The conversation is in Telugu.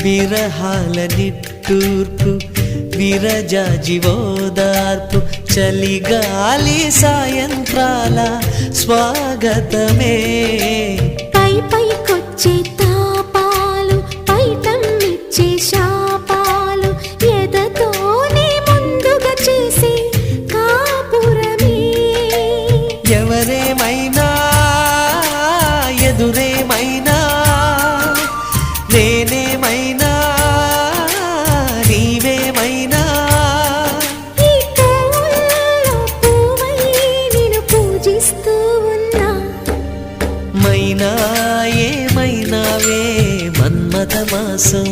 విరహాల నిట్టూర్పు విరజాజివోదార్పు చలిగాలి సాయంత్రాల స్వాగతమే పై పైకొచ్చే తాపాలు పైటమ్మిచ్చే శాపాలు ఎదతోనే ముందుగా చేసే కాపురమే ఎవరేమైనా ఎదురేమైనా నేనేమైనా నీవేమైనా ఈ పూల్లో పూవై నిన్ను పూజిస్తూ ఉన్నా మైనా ఏమైనావే మన్మథ మాసం